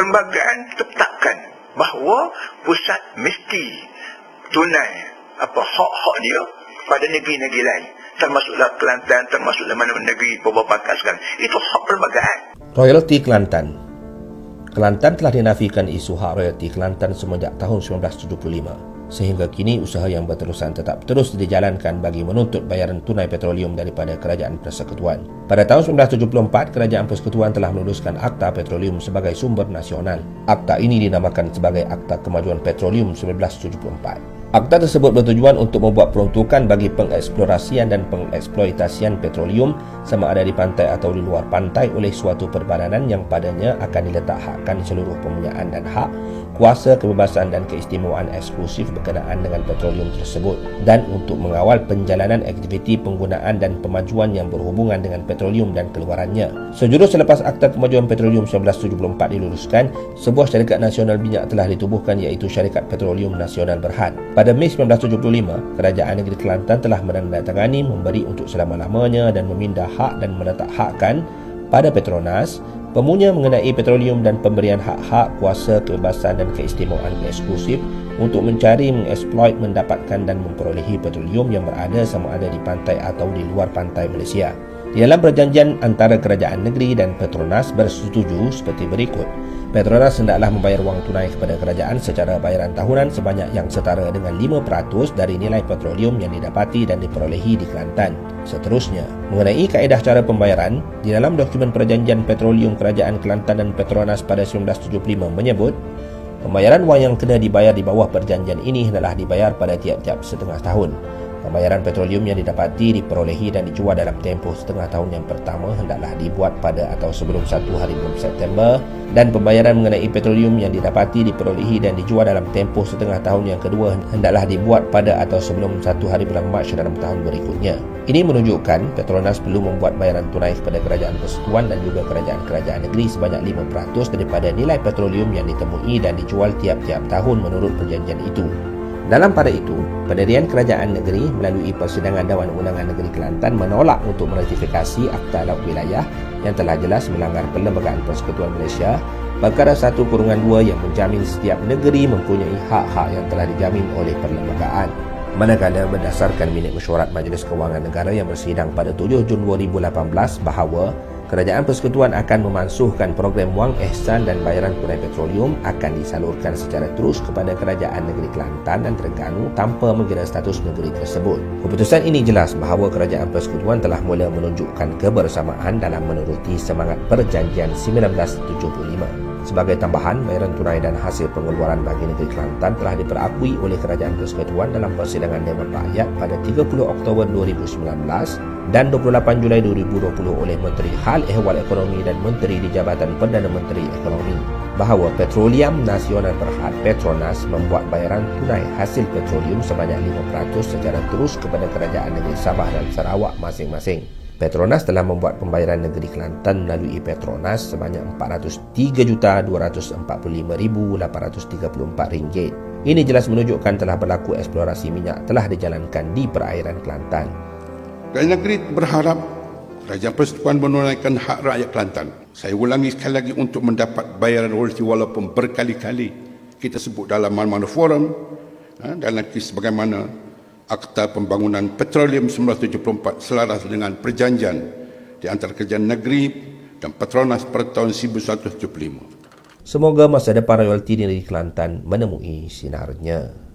perlembagaan tetapkan bahawa pusat mesti tunai hak-hak dia pada negeri-negeri lain, termasuklah Kelantan, termasuklah mana-mana negeri beberapa pakar sekarang. Itu hak perlembagaan. Royalti Kelantan. Kelantan telah dinafikan isu hak royalti Kelantan semenjak tahun 1975. Sehingga kini usaha yang berterusan tetap terus dijalankan bagi menuntut bayaran tunai petroleum daripada Kerajaan Persekutuan. Pada tahun 1974, Kerajaan Persekutuan telah meluluskan Akta Petroleum sebagai sumber nasional. Akta ini dinamakan sebagai Akta Kemajuan Petroleum 1974. Akta tersebut bertujuan untuk membuat peruntukan bagi pengeksplorasian dan pengeksploitasian petroleum sama ada di pantai atau di luar pantai oleh suatu perbadanan yang padanya akan diletakkan seluruh pempunyaan dan hak, kuasa, kebebasan dan keistimewaan eksklusif berkenaan dengan petroleum tersebut, dan untuk mengawal penjalanan aktiviti penggunaan dan pemajuan yang berhubungan dengan petroleum dan keluarannya. Sejurus selepas Akta Kemajuan Petroleum 1974 diluluskan, sebuah syarikat nasional minyak telah ditubuhkan, iaitu Syarikat Petroleum Nasional Berhad. Pada Mei 1975, Kerajaan Negeri Kelantan telah menandatangani memberi untuk selama-lamanya dan memindah hak dan meletakkan pada Petronas pemunya mengenai petroleum dan pemberian hak-hak, kuasa, kebebasan dan keistimewaan eksklusif untuk mencari, mengeksploit, mendapatkan dan memperolehi petroleum yang berada sama ada di pantai atau di luar pantai Malaysia. Di dalam perjanjian antara Kerajaan Negeri dan Petronas bersetuju seperti berikut. Petronas hendaklah membayar wang tunai kepada kerajaan secara bayaran tahunan sebanyak yang setara dengan 5% dari nilai petroleum yang didapati dan diperolehi di Kelantan. Seterusnya, mengenai kaedah cara pembayaran, di dalam dokumen perjanjian petroleum Kerajaan Kelantan dan Petronas pada 1975 menyebut, pembayaran wang yang kena dibayar di bawah perjanjian ini hendaklah dibayar pada tiap-tiap setengah tahun. Pembayaran petroleum yang didapati, diperolehi dan dijual dalam tempoh setengah tahun yang pertama hendaklah dibuat pada atau sebelum 1 hari bulan September, dan pembayaran mengenai petroleum yang didapati, diperolehi dan dijual dalam tempoh setengah tahun yang kedua hendaklah dibuat pada atau sebelum 1 hari bulan Mac dalam tahun berikutnya. Ini menunjukkan Petronas perlu membuat bayaran tunai kepada Kerajaan Persekutuan dan juga kerajaan-kerajaan negeri sebanyak 5% daripada nilai petroleum yang ditemui dan dijual tiap-tiap tahun menurut perjanjian itu. Dalam pada itu, pendirian Kerajaan Negeri melalui Persidangan Dewan Undangan Negeri Kelantan menolak untuk meratifikasi Akta Laut Wilayah yang telah jelas melanggar Perlembagaan Persekutuan Malaysia Perkara 1-2 yang menjamin setiap negeri mempunyai hak-hak yang telah dijamin oleh perlembagaan. Manakala berdasarkan minit mesyuarat Majlis Kewangan Negara yang bersidang pada 7 Jun 2018 bahawa Kerajaan Persekutuan akan memansuhkan program wang ihsan dan bayaran tunai petroleum akan disalurkan secara terus kepada Kerajaan Negeri Kelantan dan Terengganu tanpa mengira status negeri tersebut. Keputusan ini jelas bahawa Kerajaan Persekutuan telah mula menunjukkan kebersamaan dalam menuruti semangat Perjanjian 1975. Sebagai tambahan, bayaran tunai dan hasil pengeluaran bagi negeri Kelantan telah diperakui oleh Kerajaan Persekutuan dalam persidangan Dewan Rakyat pada 30 Oktober 2019 dan 28 Julai 2020 oleh Menteri Hal Ehwal Ekonomi dan Menteri di Jabatan Perdana Menteri Ekonomi bahawa Petroleum Nasional Berhad Petronas membuat bayaran tunai hasil petroleum sebanyak 5% secara terus kepada Kerajaan Negeri Sabah dan Sarawak masing-masing. Petronas telah membuat pembayaran negeri Kelantan melalui Petronas sebanyak RM403,245,834. Ini jelas menunjukkan telah berlaku eksplorasi minyak telah dijalankan di perairan Kelantan. Kerajaan negeri berharap Kerajaan Persekutuan menunaikan hak rakyat Kelantan. Saya ulangi sekali lagi, untuk mendapat bayaran royalti walaupun berkali-kali kita sebut dalam mana-mana forum dalam kes bagaimana Akta Pembangunan Petroleum 1974 selaras dengan perjanjian di antara Kerajaan Negeri dan Petronas pada tahun 1975. Semoga masa depan royalti di negeri Kelantan menemui sinarnya.